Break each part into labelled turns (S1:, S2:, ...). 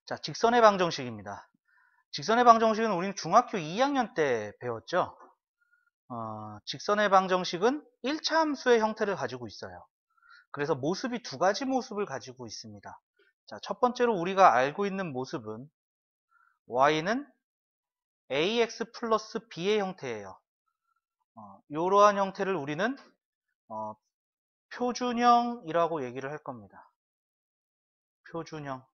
S1: 자, 직선의 방정식입니다. 직선의 방정식은 우리는 중학교 2학년 때 배웠죠. 직선의 방정식은 1차 함수의 형태를 가지고 있어요. 그래서 모습이 두 가지 모습을 가지고 있습니다. 자, 첫 번째로 우리가 알고 있는 모습은 y는 ax 플러스 b의 형태예요. 이러한 형태를 우리는 표준형이라고 얘기를 할 겁니다. 표준형.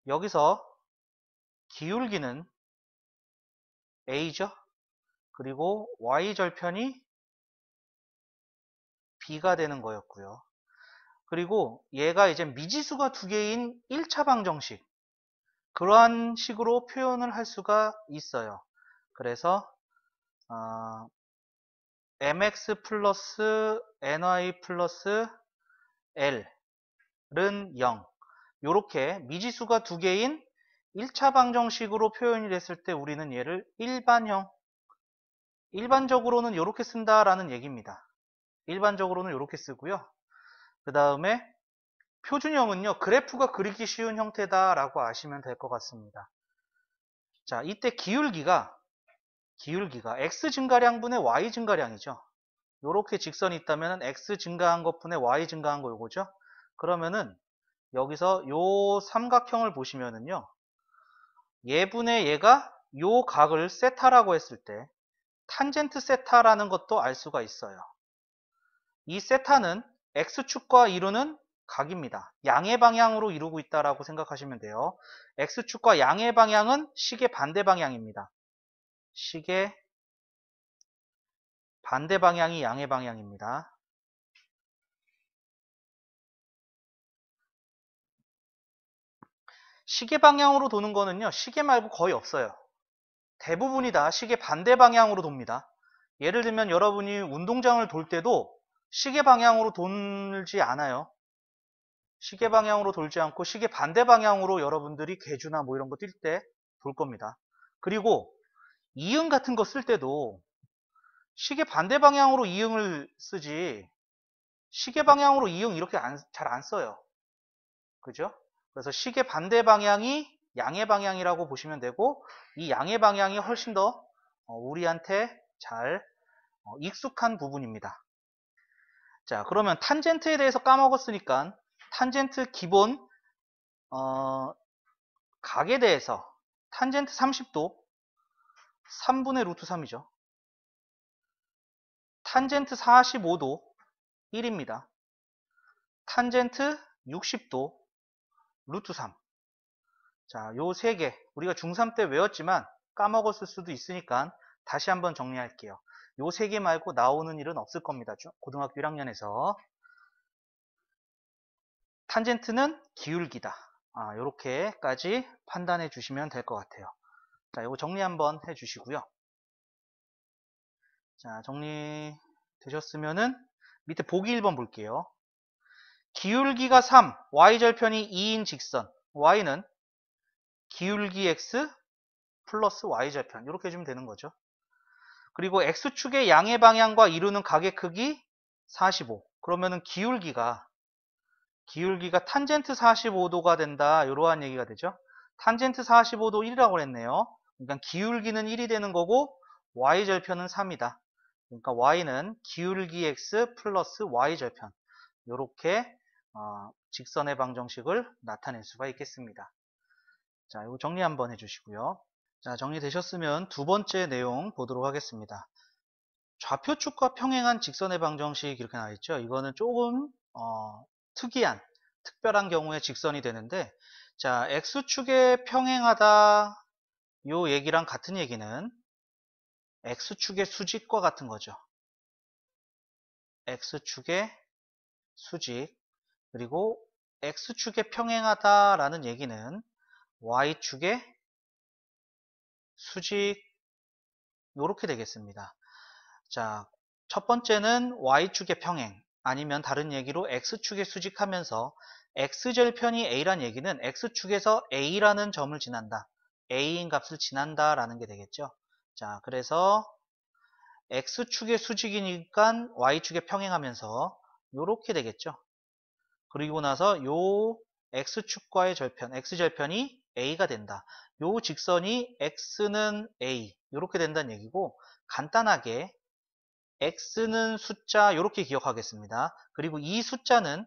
S1: 여기서 기울기는 a죠. 그리고 y절편이 b가 되는 거였고요. 그리고 얘가 이제 미지수가 두 개인 1차 방정식, 그러한 식으로 표현을 할 수가 있어요. 그래서 mx 플러스 ny 플러스 l은 0, 이렇게 미지수가 두 개인 1차 방정식으로 표현이 됐을 때 우리는 얘를 일반형, 일반적으로는 이렇게 쓴다라는 얘기입니다. 일반적으로는 이렇게 쓰고요. 그 다음에 표준형은요, 그래프가 그리기 쉬운 형태다라고 아시면 될 것 같습니다. 자, 이때 기울기가 x 증가량분의 y 증가량이죠. 요렇게 직선이 있다면 x 증가한 것분의 y 증가한 거 요거죠. 그러면은 여기서 요 삼각형을 보시면은요, 얘분의 얘가 요 각을 세타라고 했을 때 탄젠트 세타라는 것도 알 수가 있어요. 이 세타는 x축과 이루는 각입니다. 양의 방향으로 이루고 있다라고 생각하시면 돼요. x축과 양의 방향은 식의 반대 방향입니다. 식의 반대 방향이 양의 방향입니다. 시계 방향으로 도는 거는요, 시계 말고 거의 없어요. 대부분이 다 시계 반대 방향으로 돕니다. 예를 들면 여러분이 운동장을 돌 때도 시계 방향으로 돌지 않아요. 시계 방향으로 돌지 않고 시계 반대 방향으로 여러분들이 계주나 뭐 이런 거 뛸 때 돌 겁니다. 그리고 이응 같은 거 쓸 때도 시계 반대 방향으로 이응을 쓰지 시계 방향으로 이응 이렇게 잘 안 써요. 그죠? 그래서 시계 반대 방향이 양의 방향이라고 보시면 되고, 이 양의 방향이 훨씬 더 우리한테 잘 익숙한 부분입니다. 자, 그러면 탄젠트에 대해서 까먹었으니까 탄젠트 기본 각에 대해서 탄젠트 30도 3분의 루트 3이죠. 탄젠트 45도 1입니다. 탄젠트 60도 루트 3. 자, 요 세 개 우리가 중3 때 외웠지만 까먹었을 수도 있으니까 다시 한번 정리할게요. 요 세 개 말고 나오는 일은 없을 겁니다. 고등학교 1학년에서. 탄젠트는 기울기다. 요렇게까지 판단해 주시면 될 것 같아요. 자, 요거 정리 한번 해 주시고요. 자, 정리 되셨으면은 밑에 보기 1번 볼게요. 기울기가 3, y절편이 2인 직선. y는 기울기 x 플러스 y절편. 이렇게 해주면 되는 거죠. 그리고 x축의 양의 방향과 이루는 각의 크기 45. 그러면은 기울기가 탄젠트 45도가 된다. 이러한 얘기가 되죠. 탄젠트 45도 1이라고 했네요. 그러니까 기울기는 1이 되는 거고 y절편은 3이다. 그러니까 y는 기울기 x 플러스 y절편. 이렇게 직선의 방정식을 나타낼 수가 있겠습니다. 자, 이거 정리 한번 해주시고요. 자, 정리되셨으면 두 번째 내용 보도록 하겠습니다. 좌표축과 평행한 직선의 방정식 이렇게 나와 있죠. 이거는 조금 특별한 경우에 직선이 되는데, 자, x축에 평행하다 요 얘기랑 같은 얘기는 x축의 수직과 같은 거죠. x축의 수직, 그리고 x축에 평행하다라는 얘기는 y축의 수직, 요렇게 되겠습니다. 자, 첫 번째는 y축의 평행, 아니면 다른 얘기로 x축의 수직하면서 x절편이 a란 얘기는 x축에서 a라는 점을 지난다, a인 값을 지난다 라는 게 되겠죠. 자, 그래서 x축의 수직이니까 y축에 평행하면서 요렇게 되겠죠. 그리고 나서 요 x축과의 절편, x절편이 a가 된다. 요 직선이 x는 a 이렇게 된다는 얘기고, 간단하게 x는 숫자 이렇게 기억하겠습니다. 그리고 이 숫자는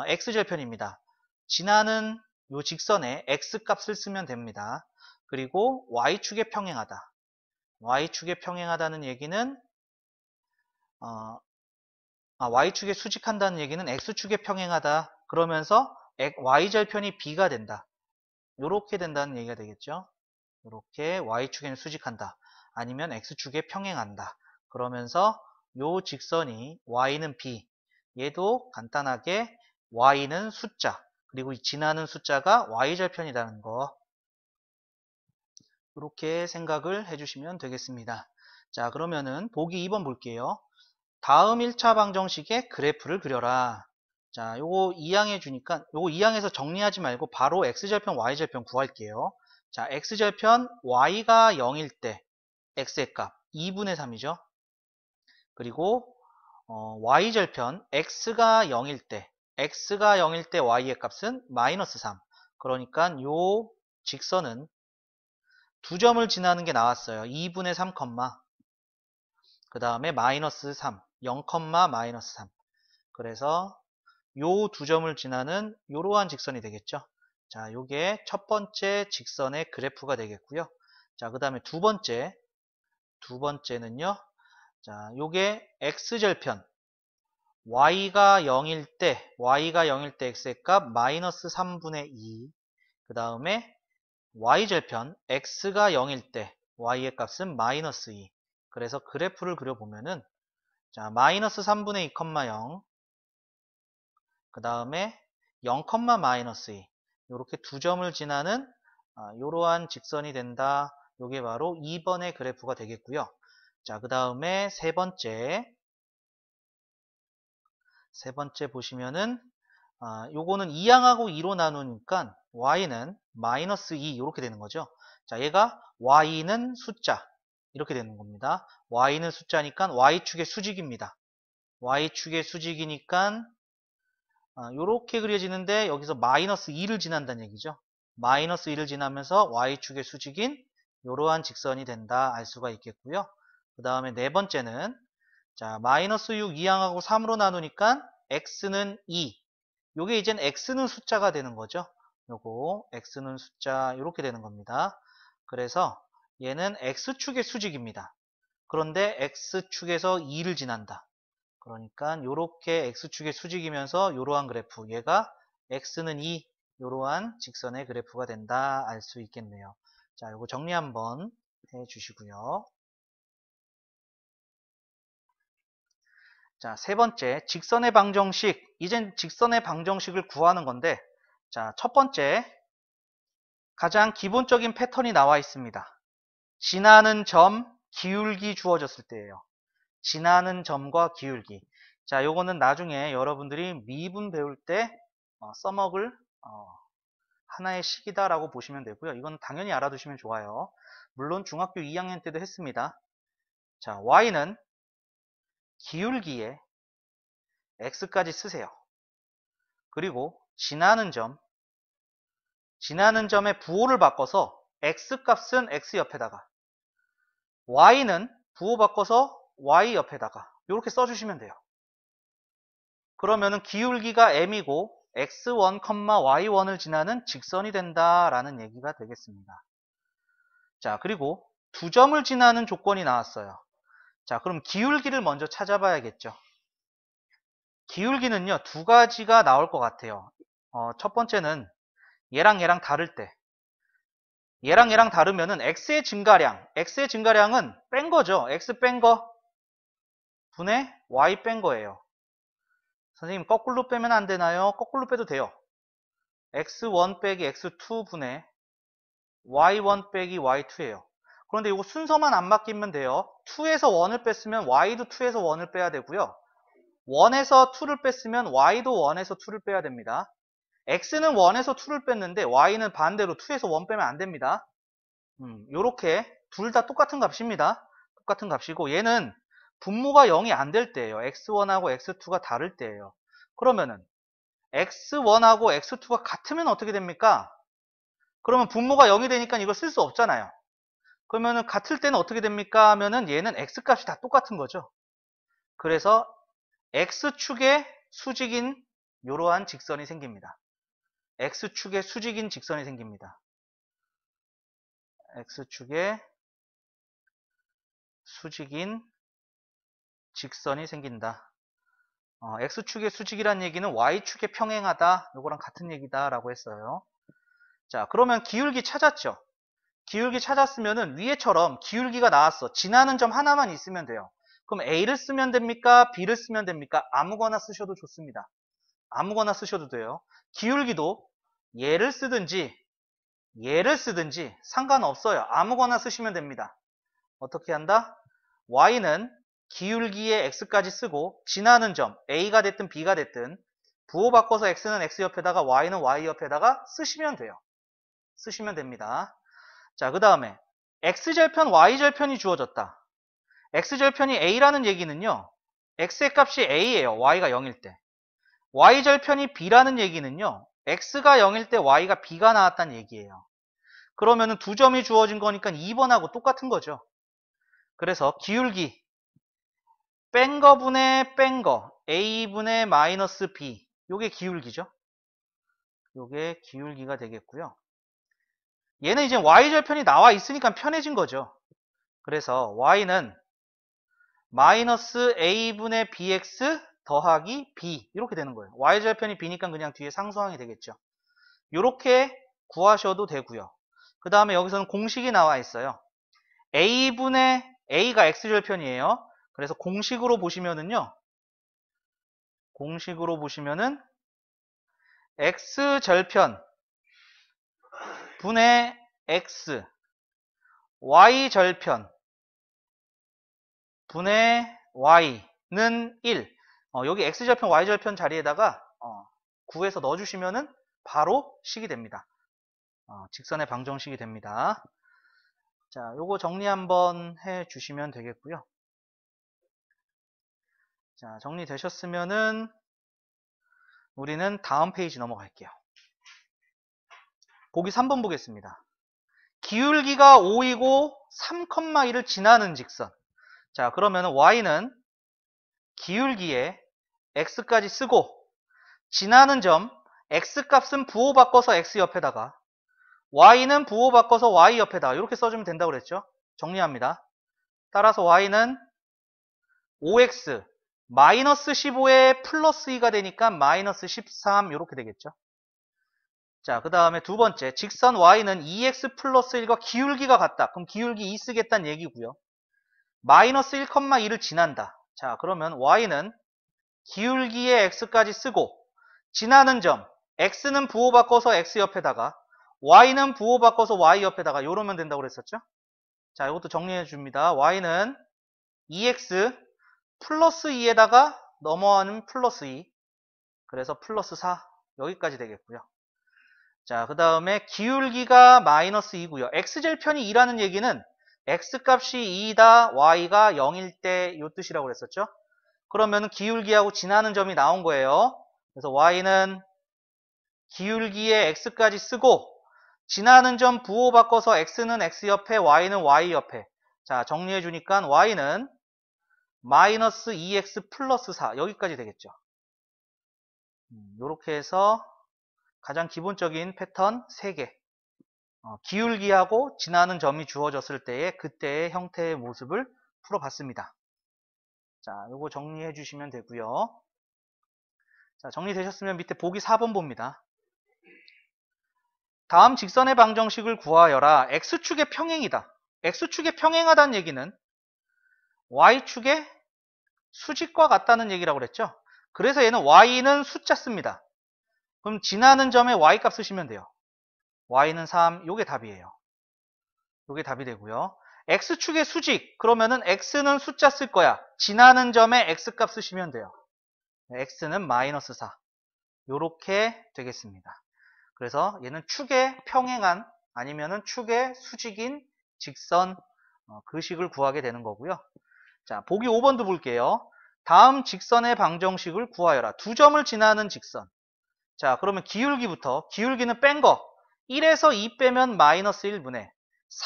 S1: x절편입니다. 지나는 요 직선에 x값을 쓰면 됩니다. 그리고 y축에 평행하다. y축에 평행하다는 얘기는 y축에 수직한다는 얘기는 x축에 평행하다. 그러면서 y절편이 b가 된다. 이렇게 된다는 얘기가 되겠죠. 이렇게 y축에는 수직한다. 아니면 x축에 평행한다. 그러면서 요 직선이 y는 b. 얘도 간단하게 y는 숫자. 그리고 지나는 숫자가 y절편이라는 거. 이렇게 생각을 해주시면 되겠습니다. 자, 그러면은 보기 2번 볼게요. 다음 1차 방정식의 그래프를 그려라. 자, 요거 2항에 주니까 요거 2항에서 정리하지 말고 바로 x절편, y절편 구할게요. 자, x절편 y가 0일 때 x의 값 2분의 3이죠. 그리고 y절편 x가 0일 때 y의 값은 마이너스 3. 그러니까 요 직선은 두 점을 지나는 게 나왔어요. 2분의 3, 그 다음에 마이너스 3, 0, 마이너스 3. 그래서 요 두 점을 지나는 요러한 직선이 되겠죠. 자, 요게 첫 번째 직선의 그래프가 되겠고요. 자, 그 다음에 두 번째는요. 자, 요게 x절편 y가 0일 때 x의 값 마이너스 3분의 2. 그 다음에 y절편 x가 0일 때 y의 값은 마이너스 2. 그래서 그래프를 그려보면은 자, 마이너스 3분의 2, 0. 그 다음에 0, 마이너스 2. 이렇게 두 점을 지나는 이러한 직선이 된다. 이게 바로 2번의 그래프가 되겠고요. 자, 그 다음에 세 번째 보시면은 요거는 2항하고 2로 나누니까 y는 마이너스 2 이렇게 되는 거죠. 자, 얘가 y는 숫자 이렇게 되는 겁니다. y는 숫자니까 y축의 수직입니다. y축의 수직이니까 요렇게 그려지는데 여기서 마이너스 2를 지난다는 얘기죠. 마이너스 2를 지나면서 y축의 수직인 이러한 직선이 된다 알 수가 있겠고요. 그 다음에 네 번째는 자, 마이너스 6 2항하고 3으로 나누니까 x는 2. 요게 이젠 x는 숫자가 되는 거죠. 요거 x는 숫자 이렇게 되는 겁니다. 그래서 얘는 x축의 수직입니다. 그런데 x축에서 2를 지난다. 그러니까 이렇게 x축의 수직이면서 이러한 그래프, 얘가 x는 2, 이러한 직선의 그래프가 된다 알 수 있겠네요. 자, 요거 정리 한번 해주시고요. 자, 세 번째 직선의 방정식. 이젠 직선의 방정식을 구하는 건데, 자, 첫 번째 가장 기본적인 패턴이 나와 있습니다. 지나는 점, 기울기 주어졌을 때예요. 지나는 점과 기울기. 자, 요거는 나중에 여러분들이 미분 배울 때 써먹을 하나의 식이다라고 보시면 되고요. 이건 당연히 알아두시면 좋아요. 물론 중학교 2학년 때도 했습니다. 자, y는 기울기에 x까지 쓰세요. 그리고 지나는 점의 부호를 바꿔서 x 값은 x 옆에다가 y는 부호 바꿔서 y 옆에다가 이렇게 써주시면 돼요. 그러면은 기울기가 m이고 x1, y1을 지나는 직선이 된다라는 얘기가 되겠습니다. 자, 그리고 두 점을 지나는 조건이 나왔어요. 자, 그럼 기울기를 먼저 찾아봐야겠죠. 기울기는요, 두 가지가 나올 것 같아요. 첫 번째는 얘랑 다를 때. 얘랑 다르면은 x의 증가량은 뺀 거죠. x 뺀 거 분의 y 뺀 거예요. 선생님, 거꾸로 빼면 안 되나요? 거꾸로 빼도 돼요. x1 빼기 x2 분의 y1 빼기 y2예요. 그런데 이거 순서만 안 바뀌면 돼요. 2에서 1을 뺐으면 y도 2에서 1을 빼야 되고요. 1에서 2를 뺐으면 y도 1에서 2를 빼야 됩니다. x는 1에서 2를 뺐는데 y는 반대로 2에서 1 빼면 안 됩니다. 요렇게 둘 다 똑같은 값입니다. 똑같은 값이고 얘는 분모가 0이 안 될 때예요. x1하고 x2가 다를 때예요. 그러면은 x1하고 x2가 같으면 어떻게 됩니까? 그러면 분모가 0이 되니까 이걸 쓸 수 없잖아요. 그러면은 같을 때는 어떻게 됩니까? 하면은 얘는 x값이 다 똑같은 거죠. 그래서 x축의 수직인 이러한 직선이 생깁니다. x축의 수직인 직선이 생깁니다. x축의 수직인 직선이 생긴다. x축의 수직이란 얘기는 y축에 평행하다. 요거랑 같은 얘기다 라고 했어요. 자, 그러면 기울기 찾았죠? 기울기 찾았으면은 위에처럼 기울기가 나왔어. 지나는 점 하나만 있으면 돼요. 그럼 A를 쓰면 됩니까? B를 쓰면 됩니까? 아무거나 쓰셔도 좋습니다. 아무거나 쓰셔도 돼요. 기울기도 얘를 쓰든지 상관없어요. 아무거나 쓰시면 됩니다. 어떻게 한다? Y는 기울기에 X까지 쓰고 지나는 점 A가 됐든 B가 됐든 부호 바꿔서 X는 X 옆에다가 Y는 Y 옆에다가 쓰시면 돼요. 쓰시면 됩니다. 자, 그 다음에 X절편, Y절편이 주어졌다. X절편이 A라는 얘기는요. X의 값이 A예요. Y가 0일 때. Y절편이 B라는 얘기는요. X가 0일 때 Y가 B가 나왔다는 얘기예요. 그러면은 두 점이 주어진 거니까 2번하고 똑같은 거죠. 그래서 기울기 뺀 거분의 뺀 거 A분의 마이너스 B 요게 기울기죠. 요게 기울기가 되겠고요. 얘는 이제 Y절편이 나와 있으니까 편해진 거죠. 그래서 Y는 마이너스 A분의 BX 더하기 B 이렇게 되는 거예요. Y절편이 B니까 그냥 뒤에 상수항이 되겠죠. 이렇게 구하셔도 되고요. 그 다음에 여기서는 공식이 나와 있어요. A분의 A가 X절편이에요. 그래서 공식으로 보시면은요. 공식으로 보시면은 X절편 분의 X Y절편 분의 Y는 1. 여기 X절편, Y절편 자리에다가 구해서 넣어주시면은 바로 식이 됩니다. 직선의 방정식이 됩니다. 자, 요거 정리 한번 해주시면 되겠고요. 자, 정리되셨으면은 우리는 다음 페이지 넘어갈게요. 보기 3번 보겠습니다. 기울기가 5이고 3,1을 지나는 직선. 자, 그러면 Y는 기울기에 X까지 쓰고 지나는 점 X값은 부호 바꿔서 X 옆에다가 Y는 부호 바꿔서 Y 옆에다가 이렇게 써주면 된다고 그랬죠. 정리합니다. 따라서 Y는 5X 마이너스 15에 플러스 2가 되니까 마이너스 13 이렇게 되겠죠. 자, 그 다음에 두 번째 직선 Y는 2X 플러스 1과 기울기가 같다. 그럼 기울기 2 쓰겠다는 얘기고요. 마이너스 1,2를 지난다. 자, 그러면 Y는 기울기에 X까지 쓰고 지나는 점 X는 부호 바꿔서 X 옆에다가 Y는 부호 바꿔서 Y 옆에다가 이러면 된다고 그랬었죠. 자, 이것도 정리해 줍니다. Y는 2X 플러스 2에다가 넘어가는 플러스 2 그래서 플러스 4 여기까지 되겠고요. 자, 그 다음에 기울기가 마이너스 2고요. X절편이 2라는 얘기는 X값이 2다 Y가 0일 때 이 뜻이라고 그랬었죠. 그러면 기울기하고 지나는 점이 나온 거예요. 그래서 Y는 기울기에 X까지 쓰고 지나는 점 부호 바꿔서 X는 X 옆에 Y는 Y 옆에. 자, 정리해 주니까 Y는 마이너스 2X 플러스 4 여기까지 되겠죠. 이렇게 해서 가장 기본적인 패턴 3개 기울기하고 지나는 점이 주어졌을 때의 그때의 형태의 모습을 풀어봤습니다. 자, 요거 정리해 주시면 되고요. 자, 정리되셨으면 밑에 보기 4번 봅니다. 다음 직선의 방정식을 구하여라. X축의 평행이다. X축의 평행하다는 얘기는 Y축의 수직과 같다는 얘기라고 그랬죠. 그래서 얘는 Y는 숫자 씁니다. 그럼 지나는 점에 Y값 쓰시면 돼요. Y는 3, 요게 답이에요. 요게 답이 되고요. X축의 수직, 그러면은 X는 숫자 쓸 거야. 지나는 점에 X값 쓰시면 돼요. X는 마이너스 4. 요렇게 되겠습니다. 그래서 얘는 축의 평행한 아니면은 축의 수직인 직선 그 식을 구하게 되는 거고요. 자, 보기 5번도 볼게요. 다음 직선의 방정식을 구하여라. 두 점을 지나는 직선. 자, 그러면 기울기부터, 기울기는 뺀 거 1에서 2 빼면 마이너스 1분의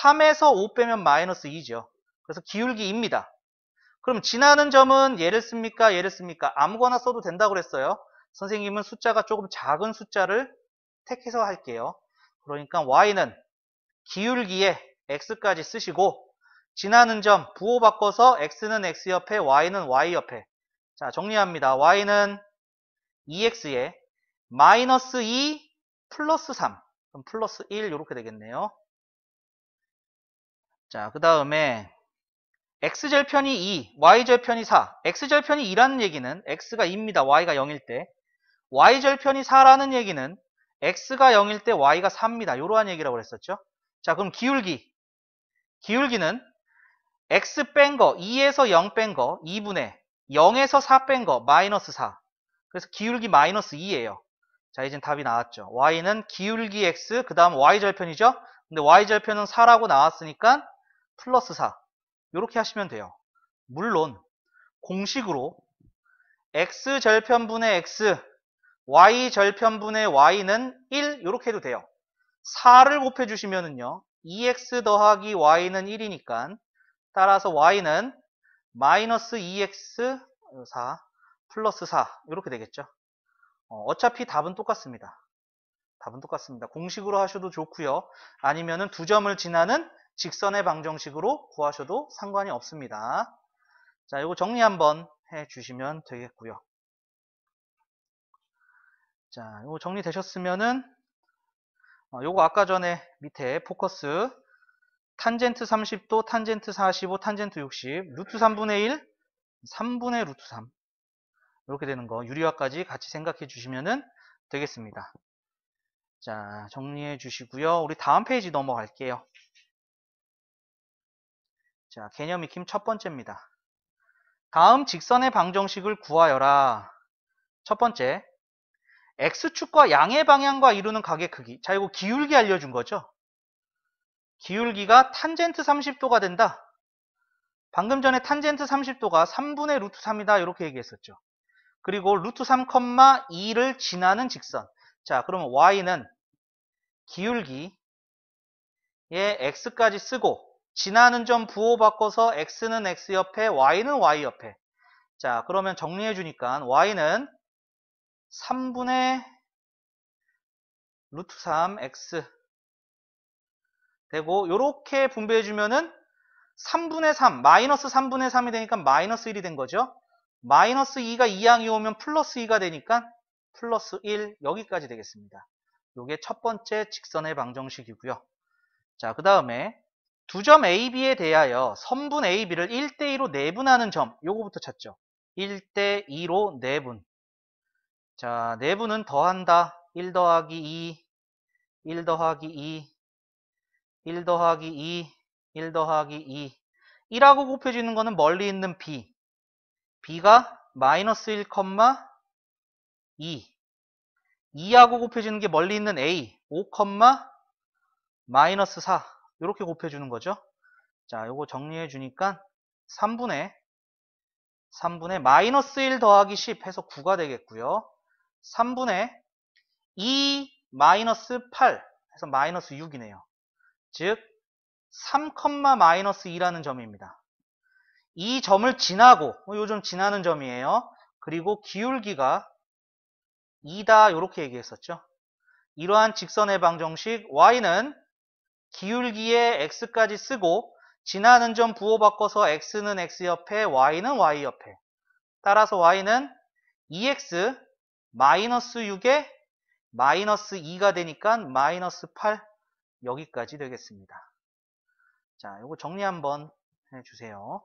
S1: 3에서 5 빼면 마이너스 2죠. 그래서 기울기입니다. 그럼 지나는 점은 얘를 씁니까? 얘를 씁니까? 아무거나 써도 된다고 그랬어요. 선생님은 숫자가 조금 작은 숫자를 택해서 할게요. 그러니까 y는 기울기에 x까지 쓰시고 지나는 점 부호 바꿔서 x는 x 옆에 y는 y 옆에. 자, 정리합니다. y는 2x에 마이너스 2 플러스 3 그럼 플러스 1 이렇게 되겠네요. 자, 그 다음에 x절편이 2, y절편이 4. x절편이 2라는 얘기는 x가 2입니다. y가 0일 때. y절편이 4라는 얘기는 x가 0일 때 y가 4입니다. 이러한 얘기라고 그랬었죠. 자, 그럼 기울기. 기울기는 x 뺀 거, 2에서 0 뺀 거, 2분의 0에서 4 뺀 거, 마이너스 4. 그래서 기울기 마이너스 2예요. 자, 이젠 답이 나왔죠. y는 기울기 x, 그 다음 y절편이죠. 근데 y절편은 4라고 나왔으니까 플러스 4. 이렇게 하시면 돼요. 물론 공식으로 x절편분의 x, y절편분의 y는 1 이렇게 해도 돼요. 4를 곱해주시면은요 2x 더하기 y는 1이니까 따라서 y는 마이너스 2x 4 플러스 4 이렇게 되겠죠. 어차피 답은 똑같습니다. 답은 똑같습니다. 공식으로 하셔도 좋고요. 아니면은 두 점을 지나는 직선의 방정식으로 구하셔도 상관이 없습니다. 자, 이거 정리 한번 해주시면 되겠고요. 자, 이거 정리되셨으면은 요거 아까 전에 밑에 포커스 탄젠트 30도, 탄젠트 45, 탄젠트 60, 루트 3분의 1, 3분의 루트 3 이렇게 되는 거 유리화까지 같이 생각해 주시면 되겠습니다. 자, 정리해 주시고요. 우리 다음 페이지 넘어갈게요. 자, 개념 익힘 첫 번째입니다. 다음 직선의 방정식을 구하여라. 첫 번째, x축과 양의 방향과 이루는 각의 크기. 자, 이거 기울기 알려준 거죠. 기울기가 탄젠트 30도가 된다. 방금 전에 탄젠트 30도가 3분의 루트 3이다 이렇게 얘기했었죠. 그리고 루트 3,2를 지나는 직선. 자, 그러면 y는 기울기에 x까지 쓰고 지나는 점 부호 바꿔서 x는 x 옆에 y는 y 옆에. 자, 그러면 정리해 주니까 y는 3분의 루트 3x 되고 요렇게 분배해 주면은 3분의 3, 마이너스 3분의 3이 되니까 마이너스 1이 된 거죠. 마이너스 2가 2항이 오면 플러스 2가 되니까 플러스 1 여기까지 되겠습니다. 요게 첫 번째 직선의 방정식이고요. 자, 그 다음에 두 점 A, B에 대하여 선분 A, B를 1대2로 내분하는 점 요거부터 찾죠. 1대2로 내분. 자, 내분은 더한다. 1 더하기 2, 1 더하기 2, 1 더하기 2, 1 더하기 2. 1하고 곱해지는 거는 멀리 있는 B. B가 마이너스 1, 2. 2하고 곱해지는 게 멀리 있는 A. 5, 마이너스 4. 이렇게 곱해주는 거죠. 자, 요거 정리해 주니까 3분의 마이너스 1 더하기 10 해서 9가 되겠고요. 3분의 2 마이너스 8 해서 마이너스 6이네요. 즉 3, 마이너스 2라는 점입니다. 이 점을 지나고 요 점 지나는 점이에요. 그리고 기울기가 2다 이렇게 얘기했었죠. 이러한 직선의 방정식 y는 기울기에 x까지 쓰고 지나는 점 부호 바꿔서 x는 x 옆에 y는 y 옆에. 따라서 y는 2x 마이너스 6에 마이너스 2가 되니까 마이너스 8 여기까지 되겠습니다. 자, 요거 정리 한번 해주세요.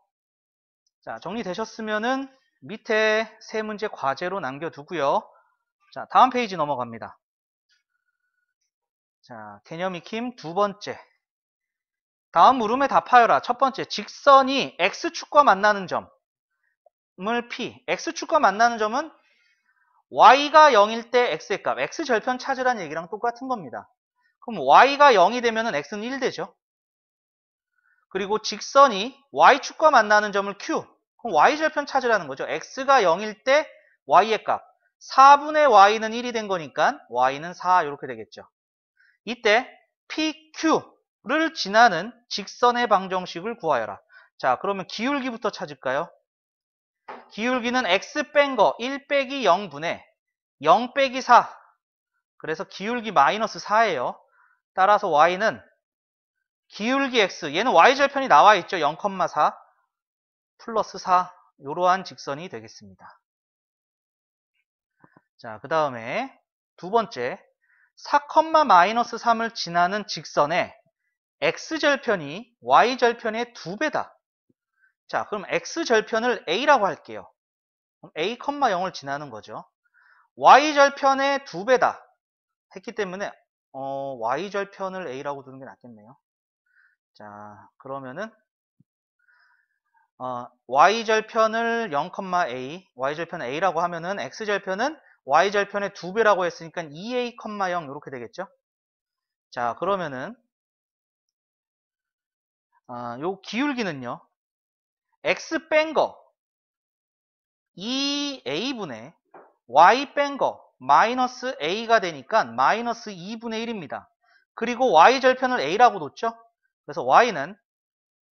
S1: 자, 정리되셨으면은 밑에 세 문제 과제로 남겨두고요. 자, 다음 페이지 넘어갑니다. 자, 개념 익힘 두 번째. 다음 물음에 답하여라. 첫 번째, 직선이 x축과 만나는 점을 P. x축과 만나는 점은 y가 0일 때 x의 값, x절편 찾으라는 얘기랑 똑같은 겁니다. 그럼 y가 0이 되면 x는 1 되죠. 그리고 직선이 y축과 만나는 점을 Q. 그럼 y절편 찾으라는 거죠. x가 0일 때 y의 값. 4분의 y는 1이 된 거니까 y는 4 이렇게 되겠죠. 이때 PQ를 지나는 직선의 방정식을 구하여라. 자, 그러면 기울기부터 찾을까요? 기울기는 x 뺀 거 1 빼기 0분의 0 빼기 4. 그래서 기울기 마이너스 4예요. 따라서 y는 기울기 x, 얘는 y절편이 나와 있죠. 0,4 플러스 4, 이러한 직선이 되겠습니다. 자, 그 다음에 두 번째 4,-3을 지나는 직선의 x절편이 y절편의 2배다. 자, 그럼 x절편을 a라고 할게요. 그럼 a, 0을 지나는 거죠. y절편의 2배다 했기 때문에 y절편을 a라고 두는 게 낫겠네요. 자, 그러면은 y절편을 0,a, y절편 a라고 하면은 x절편은 y절편의 2배라고 했으니까 2a, 0 이렇게 되겠죠. 자, 그러면은 요 기울기는요, x 뺀 거 2a분의 y 뺀 거 마이너스 a가 되니까 마이너스 2분의 1입니다. 그리고 y절편을 a라고 뒀죠. 그래서 y는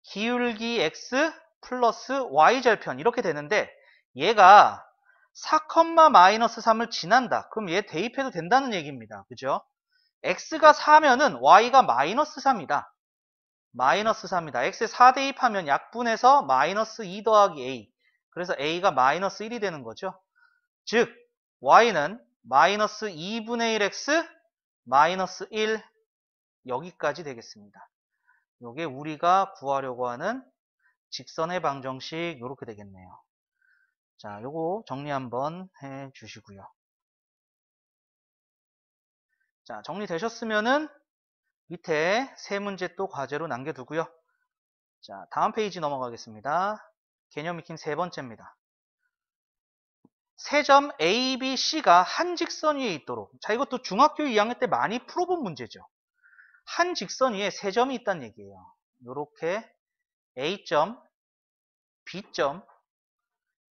S1: 기울기 x 플러스 y절편 이렇게 되는데, 얘가 4,-3을 지난다. 그럼 얘 대입해도 된다는 얘기입니다. 그죠? x가 4면은 y가 마이너스 3이다. 마이너스 3이다. x에 4 대입하면 약분해서 마이너스 2 더하기 a. 그래서 a가 마이너스 1이 되는 거죠. 즉 y는 마이너스 2분의 1x 마이너스 1 여기까지 되겠습니다. 요게 우리가 구하려고 하는 직선의 방정식 이렇게 되겠네요. 자, 요거 정리 한번 해 주시고요. 자, 정리되셨으면은 밑에 세 문제 또 과제로 남겨두고요. 자, 다음 페이지 넘어가겠습니다. 개념 익힘 세 번째입니다. 세 점 A, B, C가 한 직선 위에 있도록. 자, 이것도 중학교 2학년 때 많이 풀어본 문제죠. 한 직선 위에 세 점이 있다는 얘기예요. 요렇게 A점, B점,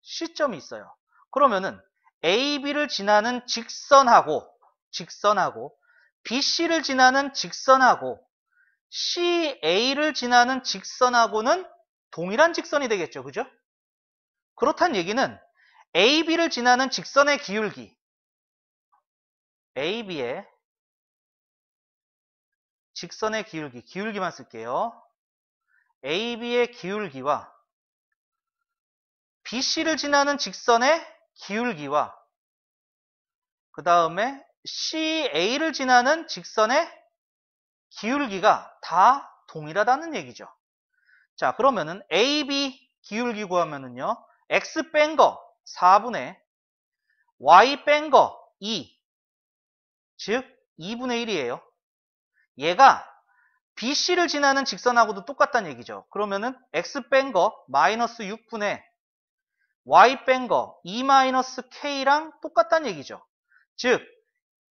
S1: C점이 있어요. 그러면은 A, B를 지나는 직선하고 BC를 지나는 직선하고 CA를 지나는 직선하고는 동일한 직선이 되겠죠. 그죠? 그렇다는 얘기는 AB를 지나는 직선의 기울기, AB의 직선의 기울기만 쓸게요. AB의 기울기와 BC를 지나는 직선의 기울기와 그 다음에 CA를 지나는 직선의 기울기가 다 동일하다는 얘기죠. 자, 그러면은 AB 기울기 구하면은요, X 뺀 거 4분의 Y 뺀 거 2, 즉 2분의 1이에요. 얘가 BC를 지나는 직선하고도 똑같다는 얘기죠. 그러면은 X 뺀 거 마이너스 6분의 Y 뺀 거 2 마이너스 K랑 똑같다는 얘기죠. 즉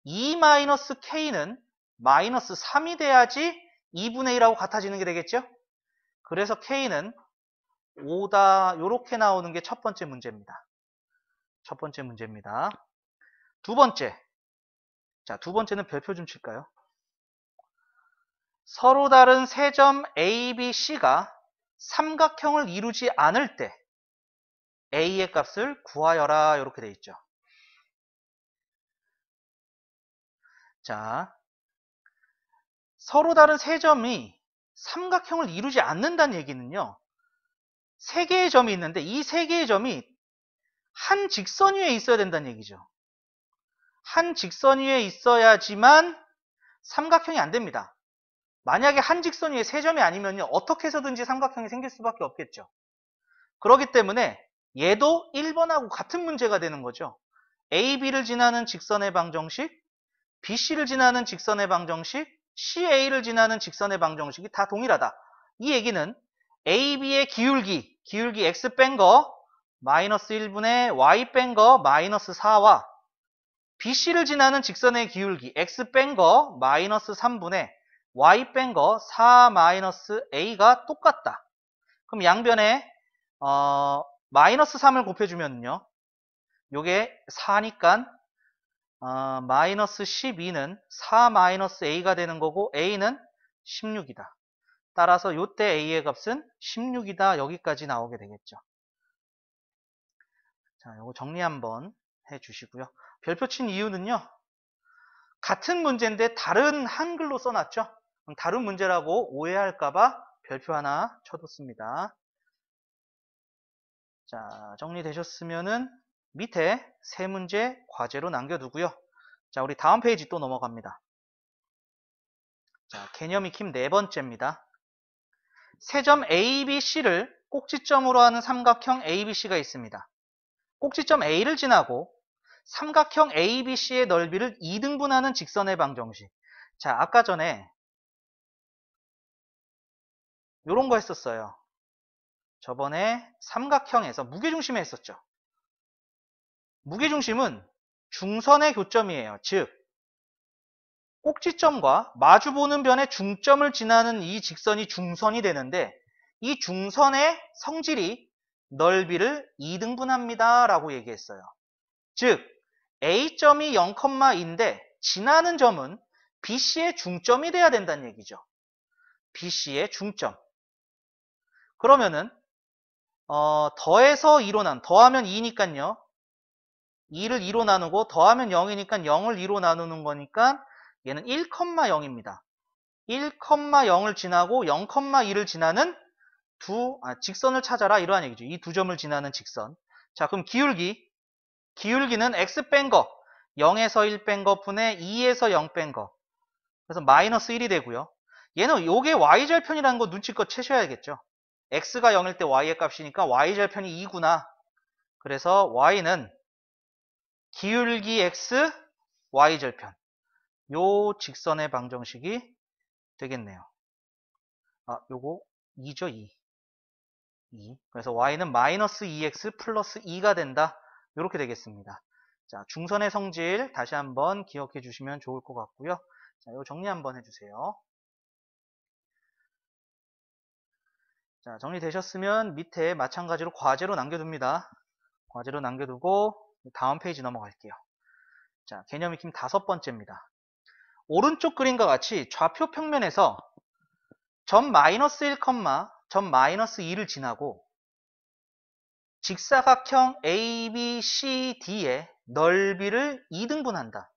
S1: 2 마이너스 K는 마이너스 3이 돼야지 2분의 1하고 같아지는 게 되겠죠. 그래서 K는 5다 이렇게 나오는 게 첫 번째 문제입니다. 첫 번째 문제입니다. 두 번째. 자, 두 번째는 별표 좀 칠까요? 서로 다른 세 점 A, B, C가 삼각형을 이루지 않을 때 A의 값을 구하여라 이렇게 돼 있죠. 자, 서로 다른 세 점이 삼각형을 이루지 않는다는 얘기는요, 세 개의 점이 있는데 이 세 개의 점이 한 직선 위에 있어야 된다는 얘기죠. 한 직선 위에 있어야지만 삼각형이 안 됩니다. 만약에 한 직선 위에 세 점이 아니면요, 어떻게 해서든지 삼각형이 생길 수밖에 없겠죠. 그렇기 때문에 얘도 1번하고 같은 문제가 되는 거죠. AB를 지나는 직선의 방정식, BC를 지나는 직선의 방정식, CA를 지나는 직선의 방정식이 다 동일하다. 이 얘기는 AB의 기울기 X 뺀 거 마이너스 1분의 Y 뺀 거 마이너스 4와 BC를 지나는 직선의 기울기 X 뺀 거 마이너스 3분의 Y 뺀 거 4 마이너스 A가 똑같다. 그럼 양변에 마이너스 3을 곱해주면요, 요게 4니까 마이너스 12는 4 마이너스 a가 되는 거고 a는 16이다. 따라서 요때 a의 값은 16이다. 여기까지 나오게 되겠죠. 자, 요거 정리 한번 해주시고요. 별표 친 이유는요. 같은 문제인데 다른 한글로 써놨죠. 다른 문제라고 오해할까봐 별표 하나 쳐뒀습니다. 자, 정리되셨으면은 밑에 세 문제 과제로 남겨두고요. 자, 우리 다음 페이지 또 넘어갑니다. 자, 개념 익힘 네 번째입니다. 세점 ABC를 꼭지점으로 하는 삼각형 ABC가 있습니다. 꼭지점 A를 지나고 삼각형 ABC의 넓이를 2등분하는 직선의 방정식. 자, 아까 전에 요런 거 했었어요. 저번에 삼각형에서 무게중심에 했었죠. 무게중심은 중선의 교점이에요. 즉 꼭지점과 마주보는 변의 중점을 지나는 이 직선이 중선이 되는데 이 중선의 성질이 넓이를 2등분합니다 라고 얘기했어요. 즉 A점이 0,2인데 지나는 점은 BC의 중점이 돼야 된다는 얘기죠. BC의 중점. 그러면은 더해서 2로 더하면 2니까요. 2를 2로 나누고 더하면 0이니까 0을 2로 나누는 거니까 얘는 1,0입니다. 1,0을 지나고 0,2를 지나는 직선을 찾아라 이러한 얘기죠. 이 두 점을 지나는 직선. 자, 그럼 기울기는 x 뺀 거 0에서 1 뺀 거 분의 2에서 0 뺀 거. 그래서 마이너스 1이 되고요. 얘는 요게 y절편이라는 거 눈치껏 채셔야겠죠. x가 0일 때 y의 값이니까 y절편이 2구나. 그래서 y는 기울기 x y절편. 요 직선의 방정식이 되겠네요. 요거 2죠, 2. 그래서 y는 마이너스 2x 플러스 2가 된다. 요렇게 되겠습니다. 자, 중선의 성질 다시 한번 기억해 주시면 좋을 것 같고요. 자, 요 정리 한번 해주세요. 자, 정리되셨으면 밑에 마찬가지로 과제로 남겨둡니다. 과제로 남겨두고 다음 페이지 넘어갈게요. 자, 개념 익힘 5번째입니다. 오른쪽 그림과 같이 좌표 평면에서 점 마이너스 1, 점 마이너스 2를 지나고 직사각형 ABCD의 넓이를 2등분한다.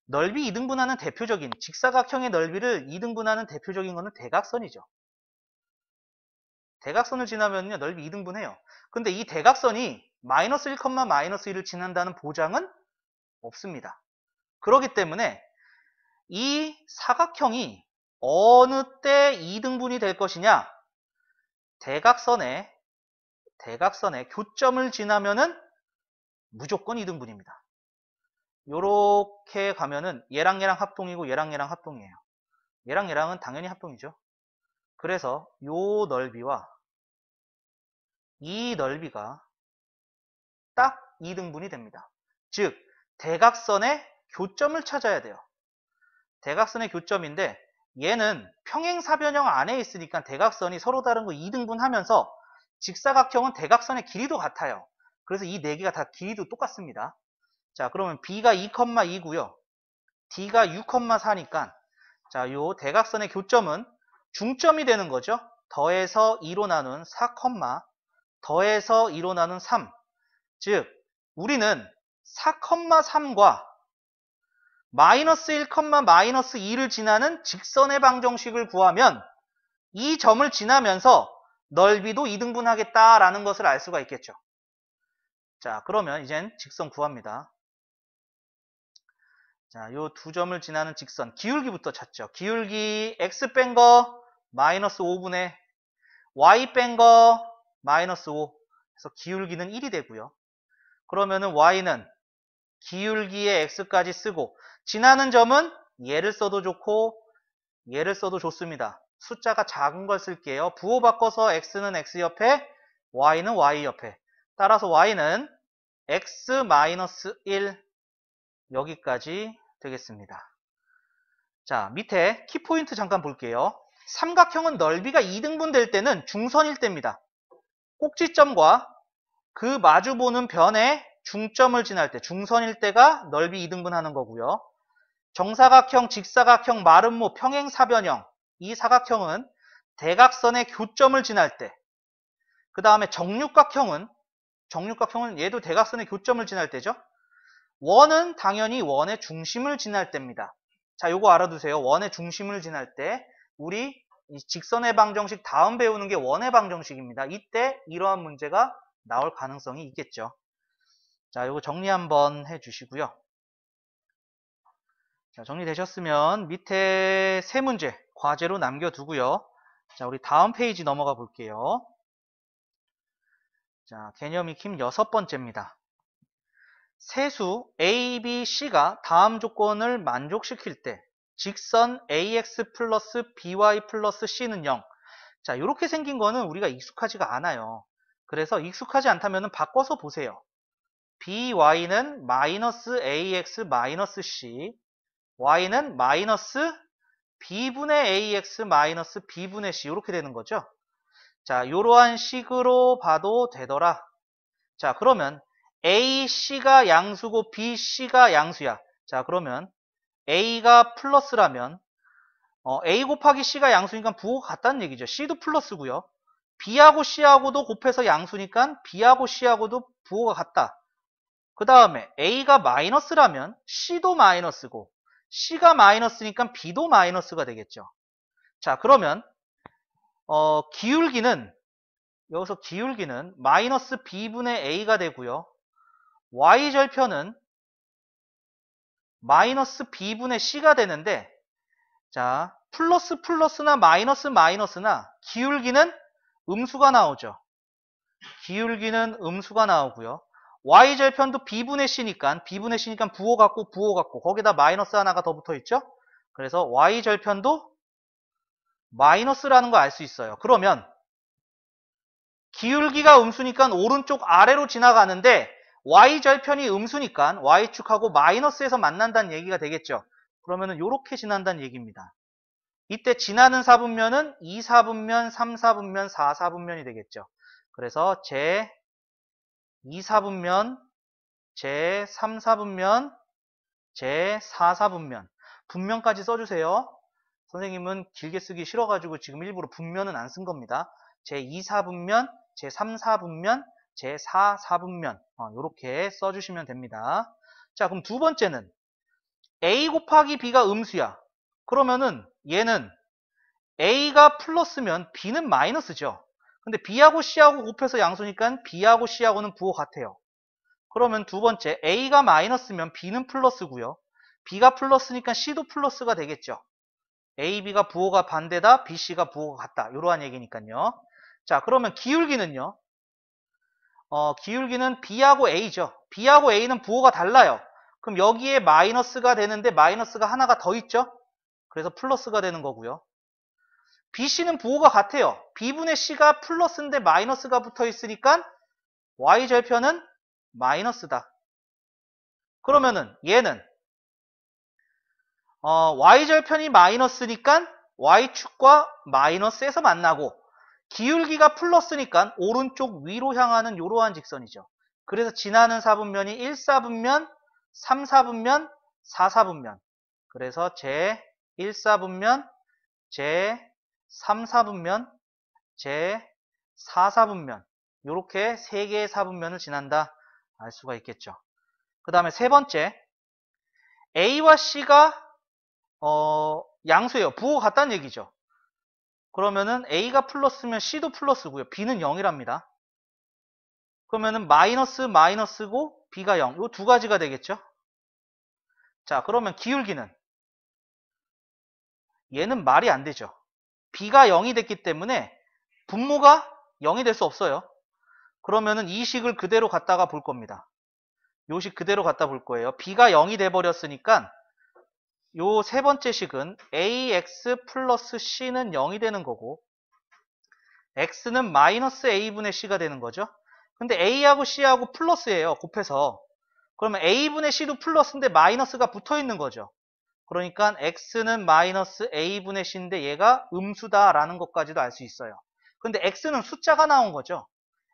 S1: 넓이 2등분하는 대표적인 직사각형의 넓이를 2등분하는 대표적인 것은 대각선이죠. 대각선을 지나면요 넓이 2등분해요. 근데 이 대각선이 마이너스 1, 마이너스 1을 지난다는 보장은 없습니다. 그렇기 때문에 이 사각형이 어느 때 2등분이 될 것이냐? 대각선의 교점을 지나면은 무조건 2등분입니다. 요렇게 가면은 얘랑 얘랑 합동이고 얘랑 얘랑 합동이에요. 얘랑 얘랑은 당연히 합동이죠. 그래서 요 넓이와 이 넓이가 딱 2등분이 됩니다. 즉 대각선의 교점을 찾아야 돼요. 대각선의 교점인데 얘는 평행사변형 안에 있으니까 대각선이 서로 다른 거 2등분하면서 직사각형은 대각선의 길이도 같아요. 그래서 이 네 개가 다 길이도 똑같습니다. 자, 그러면 B가 2,2고요. D가 6,4니까 자, 요 대각선의 교점은 중점이 되는 거죠. 더해서 2로 나눈 4, 더해서 2로 나눈 3. 즉 우리는 4,3과 마이너스 1, 마이너스 2를 지나는 직선의 방정식을 구하면 이 점을 지나면서 넓이도 2등분하겠다라는 것을 알 수가 있겠죠. 자, 그러면 이젠 직선 구합니다. 자, 요 두 점을 지나는 직선 기울기부터 찾죠. 기울기 x 뺀 거 마이너스 5분의 y 뺀 거 마이너스 5. 그래서 기울기는 1이 되고요. 그러면은 y는 기울기의 x까지 쓰고 지나는 점은 얘를 써도 좋고 얘를 써도 좋습니다. 숫자가 작은 걸 쓸게요. 부호 바꿔서 x는 x 옆에 y는 y 옆에. 따라서 y는 x-1 여기까지 되겠습니다. 자, 밑에 키포인트 잠깐 볼게요. 삼각형은 넓이가 2등분 될 때는 중선일 때입니다. 꼭지점과 그 마주보는 변의 중점을 지날 때, 중선일 때가 넓이 2등분 하는 거고요. 정사각형, 직사각형, 마름모, 평행사변형, 이 사각형은 대각선의 교점을 지날 때, 그 다음에 정육각형은 얘도 대각선의 교점을 지날 때죠. 원은 당연히 원의 중심을 지날 때입니다. 자, 요거 알아두세요. 원의 중심을 지날 때, 우리 이 직선의 방정식 다음 배우는 게 원의 방정식입니다. 이때 이러한 문제가 나올 가능성이 있겠죠. 자, 요거 정리 한번 해주시고요. 자, 정리되셨으면 밑에 세 문제 과제로 남겨두고요. 자, 우리 다음 페이지 넘어가 볼게요. 자, 개념 익힘 6번째입니다. 세수 A, B, C가 다음 조건을 만족시킬 때 직선 AX 플러스 BY 플러스 C는 0. 자, 이렇게 생긴 거는 우리가 익숙하지가 않아요. 그래서 익숙하지 않다면 바꿔서 보세요. BY는 마이너스 AX 마이너스 C, Y는 마이너스 B분의 AX 마이너스 B분의 C, 이렇게 되는 거죠. 자, 이러한 식으로 봐도 되더라. 자, 그러면 A, C가 양수고 B, C가 양수야. 자, 그러면 A가 플러스라면 A 곱하기 C가 양수니까 부호가 같다는 얘기죠. C도 플러스고요. B하고 C하고도 곱해서 양수니까 B하고 C하고도 부호가 같다. 그 다음에 A가 마이너스라면 C도 마이너스고 C가 마이너스니까 B도 마이너스가 되겠죠. 자, 그러면 여기서 기울기는 마이너스 B분의 A가 되고요. Y절편은 마이너스 B분의 C가 되는데, 자, 플러스 플러스나 마이너스 마이너스나 기울기는 음수가 나오죠. 기울기는 음수가 나오고요. Y절편도 B분의 C니까 부호 같고 거기다 마이너스 하나가 더 붙어 있죠. 그래서 Y절편도 마이너스라는 거 알 수 있어요. 그러면 기울기가 음수니까 오른쪽 아래로 지나가는데 Y절편이 음수니까 Y축하고 마이너스에서 만난다는 얘기가 되겠죠. 그러면은 이렇게 지난다는 얘기입니다. 이때 지나는 사분면은 2사분면, 3사분면, 4사분면이 되겠죠. 그래서 제 2사분면, 제 3사분면, 제 4사분면. 분면까지 써주세요. 선생님은 길게 쓰기 싫어가지고 지금 일부러 분면은 안 쓴 겁니다. 제 2사분면, 제 3사분면, 제 4사분면. 이렇게 써주시면 됩니다. 자, 그럼 두 번째는 A 곱하기 B가 음수야. 그러면은 얘는 A가 플러스면 B는 마이너스죠. 근데 B하고 C하고 곱해서 양수니까 B하고 C하고는 부호 같아요. 그러면 두 번째, A가 마이너스면 B는 플러스고요. B가 플러스니까 C도 플러스가 되겠죠. A, B가 부호가 반대다, B, C가 부호가 같다. 이러한 얘기니까요. 자, 그러면 기울기는요. 기울기는 B하고 A죠. B하고 A는 부호가 달라요. 그럼 여기에 마이너스가 되는데 마이너스가 하나가 더 있죠. 그래서 플러스가 되는 거고요. BC는 부호가 같아요. B분의 C가 플러스인데 마이너스가 붙어 있으니까 Y절편은 마이너스다. 그러면은 얘는 Y절편이 마이너스니까 Y축과 마이너스에서 만나고 기울기가 플러스니까 오른쪽 위로 향하는 이러한 직선이죠. 그래서 지나는 사분면이 1사분면, 3사분면, 4사분면. 그래서 제 1사분면, 제 3사분면, 제 4사분면. 이렇게 세 개의 사분면을 지난다 알 수가 있겠죠. 그 다음에 세 번째, A와 C가 양수예요. 부호가 같다는 얘기죠. 그러면은 A가 플러스면 C도 플러스고요. B는 0이랍니다. 그러면은 마이너스 마이너스고 B가 0. 이 두 가지가 되겠죠. 자, 그러면 기울기는 얘는 말이 안 되죠. B가 0이 됐기 때문에 분모가 0이 될 수 없어요. 그러면은 이 식을 그대로 갖다가 볼 겁니다. 요 식 그대로 갖다 볼 거예요. B가 0이 돼 버렸으니까 요 세 번째 식은 AX 플러스 C는 0이 되는 거고 X는 마이너스 A분의 C가 되는 거죠. 근데 A하고 C하고 플러스예요. 곱해서. 그러면 A분의 C도 플러스인데 마이너스가 붙어 있는 거죠. 그러니까 X는 마이너스 A분의 C인데 얘가 음수다라는 것까지도 알 수 있어요. 근데 X는 숫자가 나온 거죠.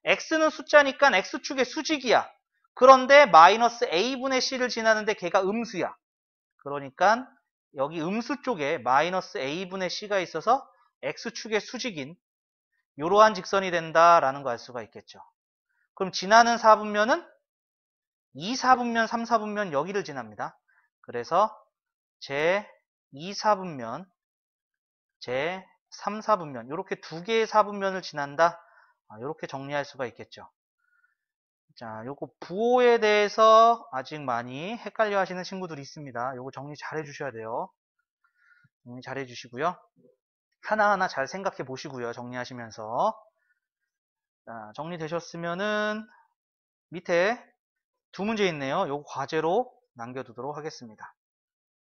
S1: X는 숫자니까 X축의 수직이야. 그런데 마이너스 a분의 c를 지나는데 걔가 음수야. 그러니까 여기 음수 쪽에 마이너스 a분의 c가 있어서 x축의 수직인 이러한 직선이 된다라는 거 알 수가 있겠죠. 그럼 지나는 4분면은 2사분면, 3사분면 여기를 지납니다. 그래서 제 2사분면, 제 3사분면 이렇게 두 개의 사분면을 지난다. 이렇게 정리할 수가 있겠죠. 자, 요거 부호에 대해서 아직 많이 헷갈려 하시는 친구들이 있습니다. 요거 정리 잘 해주셔야 돼요. 정리 잘 해주시고요. 하나하나 잘 생각해 보시고요. 정리하시면서. 자, 정리되셨으면은 밑에 두 문제 있네요. 요거 과제로 남겨두도록 하겠습니다.